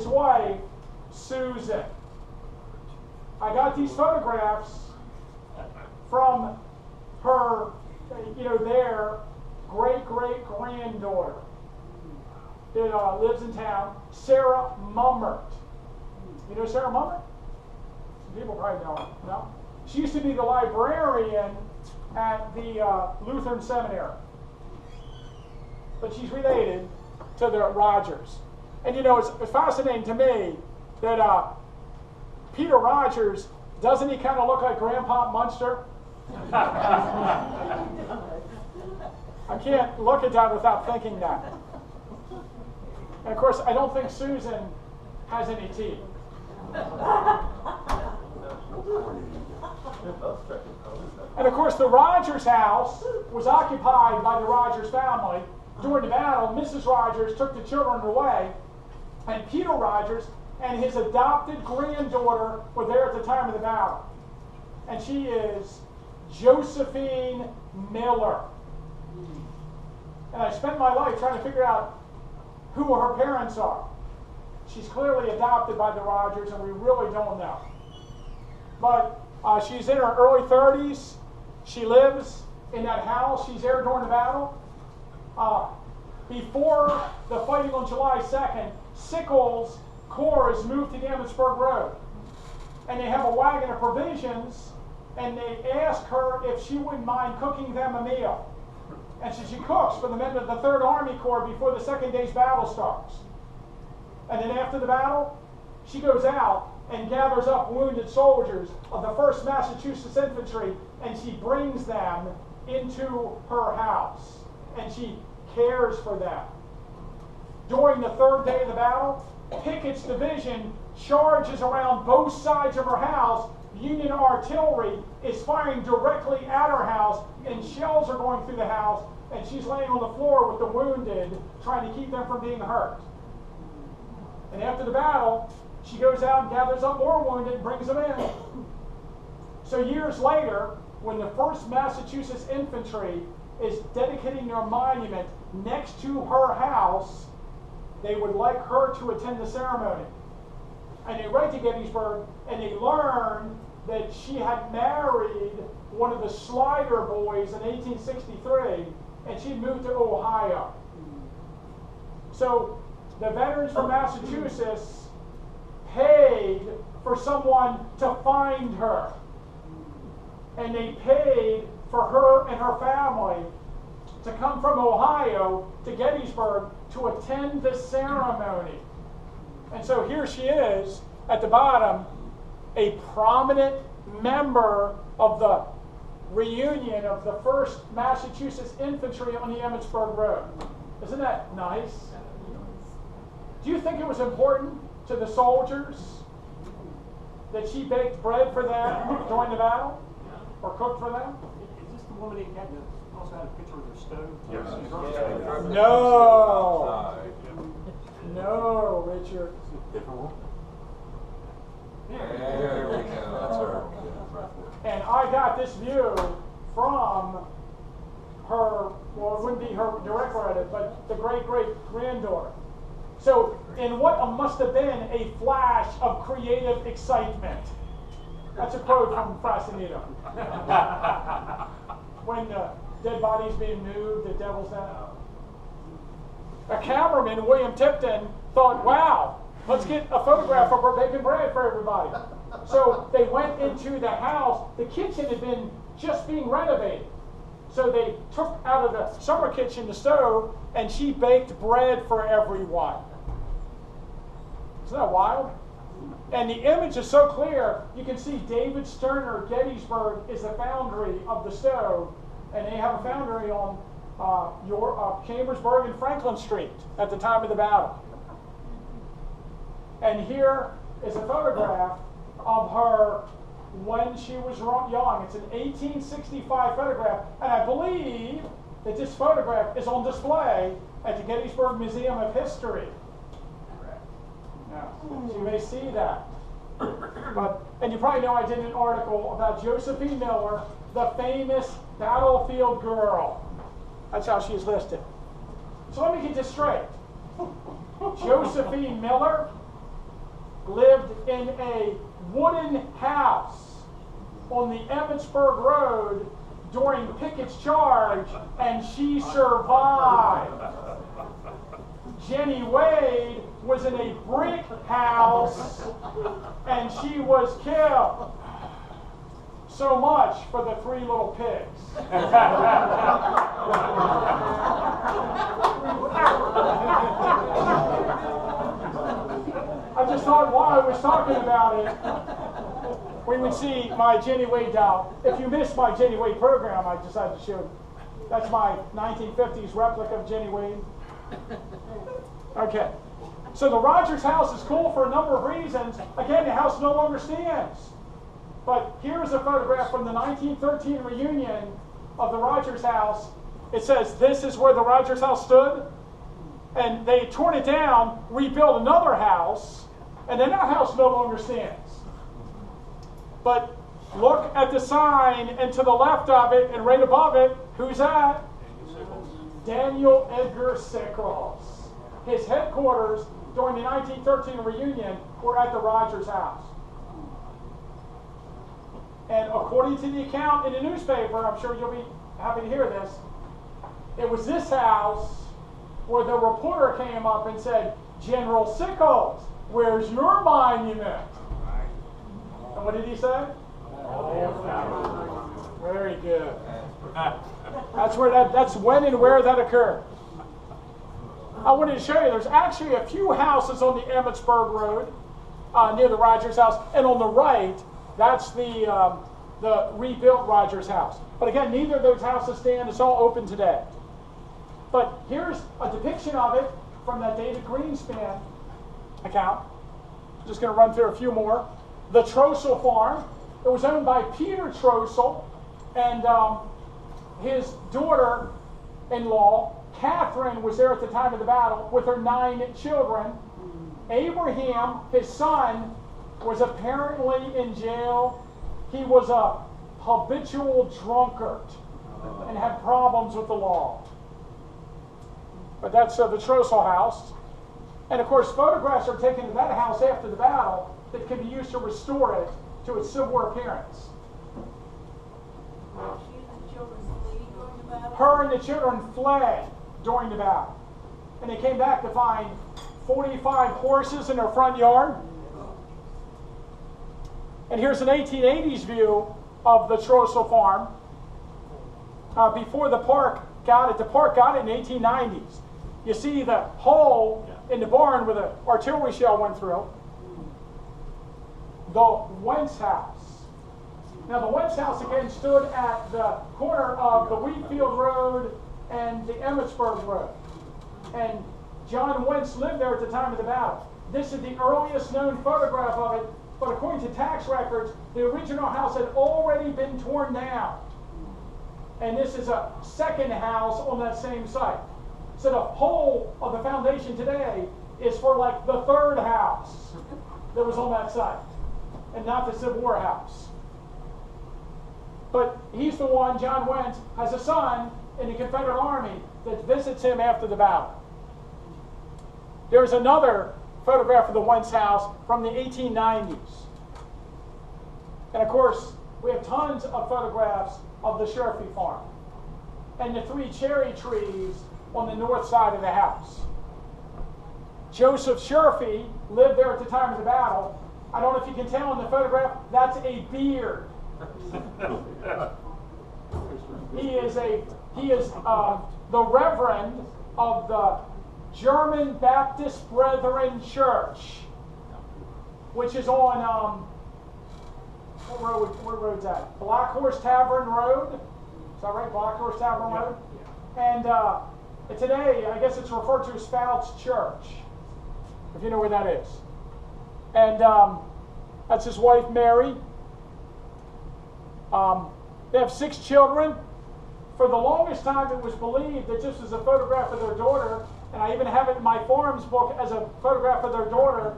his wife, Susan. I got these photographs from her, their great-great-granddaughter that lives in town, Sarah Mummert. You know Sarah Mummert? Some people probably know her. No? She used to be the librarian at the Lutheran Seminary. But she's related to the Rogers. And it's fascinating to me that Peter Rogers, doesn't he kind of look like Grandpa Munster? I can't look at that without thinking that. And of course, I don't think Susan has any teeth. And of course, the Rogers house was occupied by the Rogers family. During the battle, Mrs. Rogers took the children away, and Peter Rogers and his adopted granddaughter were there at the time of the battle. And she is Josephine Miller. And I spent my life trying to figure out who her parents are. She's clearly adopted by the Rogers, and we really don't know. But she's in her early 30s. She lives in that house. She's there during the battle. Before the fighting on July 2nd, Sickles' Corps is moved to the Emmitsburg Road. And they have a wagon of provisions, and they ask her if she wouldn't mind cooking them a meal. And so she cooks for the men of the 3rd Army Corps before the second day's battle starts. And then after the battle, she goes out and gathers up wounded soldiers of the 1st Massachusetts Infantry, and she brings them into her house. And she cares for them. During the 3rd day of the battle, Pickett's division charges around both sides of her house. Union artillery is firing directly at her house, and shells are going through the house, and she's laying on the floor with the wounded, trying to keep them from being hurt. And after the battle, she goes out and gathers up more wounded and brings them in. So years later, when the 1st Massachusetts Infantry is dedicating their monument next to her house, they would like her to attend the ceremony. And they write to Gettysburg, and they learn that she had married one of the Slider boys in 1863, and she'd moved to Ohio. So the veterans from Massachusetts paid for someone to find her. And they paid for her and her family to come from Ohio to Gettysburg to attend the ceremony. And so here she is at the bottom, a prominent member of the reunion of the 1st Massachusetts Infantry on the Emmitsburg Road. Isn't that nice? Do you think it was important to the soldiers that she baked bread for them during the battle? Or cooked for them? Is this the woman that also had a picture of her stove? Yes. No. No, Richard. Different one? There we go. That's her. And I got this view from her, well, it wouldn't be her direct relative, but the great-great-granddaughter. So, in what must have been a flash of creative excitement. That's a quote from Frassinito. When the dead body's being moved, the devil's out. A cameraman, William Tipton, thought, wow, let's get a photograph of her baking bread for everybody. So they went into the house. The kitchen had been just being renovated. So they took out of the summer kitchen the stove, and she baked bread for everyone. Isn't that wild? And the image is so clear, you can see David Sterner Gettysburg is the foundry of the stove, and they have a foundry on Chambersburg and Franklin Street at the time of the battle. And here is a photograph of her when she was young. It's an 1865 photograph, and I believe that this photograph is on display at the Gettysburg Museum of History. So you may see that. And you probably know I did an article about Josephine Miller, the famous battlefield girl. That's how she's listed. So let me get this straight. Josephine Miller lived in a wooden house on the Emmitsburg Road during Pickett's charge, and she survived. Jenny Wade was in a brick house, and she was killed. So much for the three little pigs. I just thought while I was talking about it, we would see my Jenny Wade doll. If you missed my Jenny Wade program, I decided to show you. That's my 1950s replica of Jenny Wade. Okay. So the Rogers house is cool for a number of reasons. Again, the house no longer stands. But here's a photograph from the 1913 reunion of the Rogers house. It says this is where the Rogers house stood. And they torn it down, rebuilt another house, and then that house no longer stands. But look at the sign, and to the left of it, and right above it, who's that? Daniel Edgar Sickles. His headquarters during the 1913 reunion were at the Rogers house. And according to the account in the newspaper, I'm sure you'll be happy to hear this, it was this house where the reporter came up and said, General Sickles, where's your monument? And what did he say? Very good. That's when and where that occurred. I wanted to show you, there's actually a few houses on the Emmitsburg Road near the Rogers house, and on the right, that's the rebuilt Rogers house. But again, neither of those houses stand. It's all open today. But here's a depiction of it from that David Greenspan account. I'm just going to run through a few more. The Trossel Farm. It was owned by Peter Trossel and his daughter-in-law, Catherine, was there at the time of the battle with her 9 children. Abraham, his son, was apparently in jail. He was a habitual drunkard and had problems with the law. But that's the Trossel house. And of course, photographs are taken of that house after the battle that can be used to restore it to its civil appearance. Her and the children fled during the battle. And they came back to find 45 horses in their front yard. And here's an 1880s view of the Trossel farm. Before the park got it in the 1890s. You see the hole in the barn where the artillery shell went through. The Wentz house. Now the Wentz house again stood at the corner of the Wheatfield Road and the Emmitsburg Road. And John Wentz lived there at the time of the battle. This is the earliest known photograph of it, but according to tax records, the original house had already been torn down. And this is a second house on that same site. So the whole of the foundation today is for like the third house that was on that site, and not the Civil War house. But he's the one, John Wentz, has a son in the Confederate Army that visits him after the battle. There's another photograph of the Wentz house from the 1890s. And of course, we have tons of photographs of the Sherfy farm and the 3 cherry trees on the north side of the house. Joseph Sherfy lived there at the time of the battle. I don't know if you can tell in the photograph, that's a beard. He is the Reverend of the German Baptist Brethren Church, which is on what road's that? Black Horse Tavern Road. Is that right? Black Horse Tavern Road. And today, I guess it's referred to as Fouts Church, if you know where that is. And that's his wife, Mary. They have 6 children. For the longest time, it was believed that this was a photograph of their daughter, and I even have it in my forms book as a photograph of their daughter,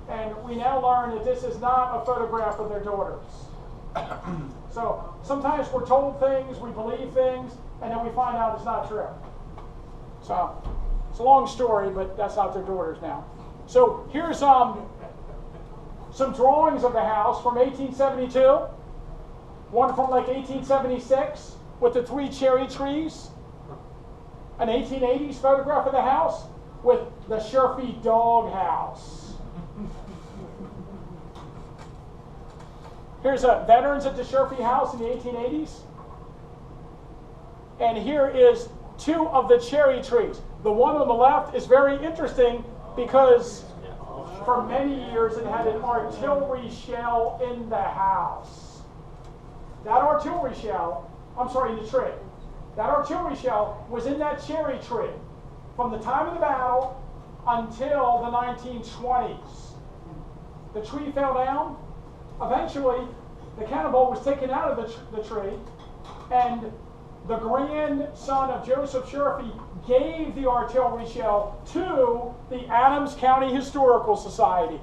and we now learn that this is not a photograph of their daughters. So sometimes we're told things, we believe things, and then we find out it's not true. So it's a long story, but that's not their daughters now. So here's some drawings of the house from 1872, one from like 1876 with the 3 cherry trees, an 1880s photograph of the house with the Sherfy dog house. Here's a veterans at the Sherfy house in the 1880s. And here is 2 of the cherry trees. The one on the left is very interesting because for many years it had an artillery shell in the house. That artillery shell, I'm sorry, in the tree. That artillery shell was in that cherry tree from the time of the battle until the 1920s. The tree fell down. Eventually, the cannonball was taken out of the tree, and the grandson of Joseph Sherfy gave the artillery shell to the Adams County Historical Society.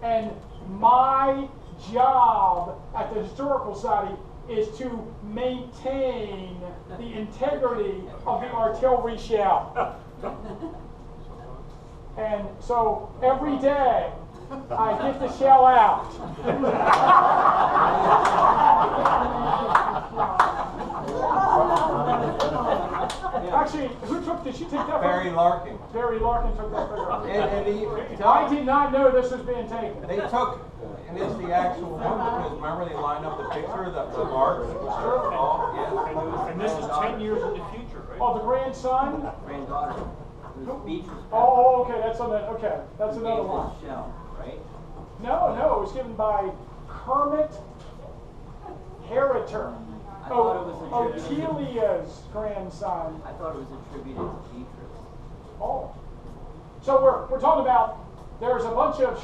And my job at the Historical Society is to maintain the integrity of the artillery shell. And so every day I get the shell out. Actually, did she take that photo? Barry Larkin. Barry Larkin took that photo. And I did not know this was being taken. they took, and it's the actual one, because remember they lined up the picture, the marks? Oh, yes. And this is 10 years in the future, right? Oh, the grandson? Granddaughter, whose Beatrice. Oh, okay, that's another one. Shell, right? No, it was given by Kermit Heriter. I thought it was attributed. Otelia's grandson. I thought it was attributed to Beatrice. Oh. So we're talking about there's a bunch of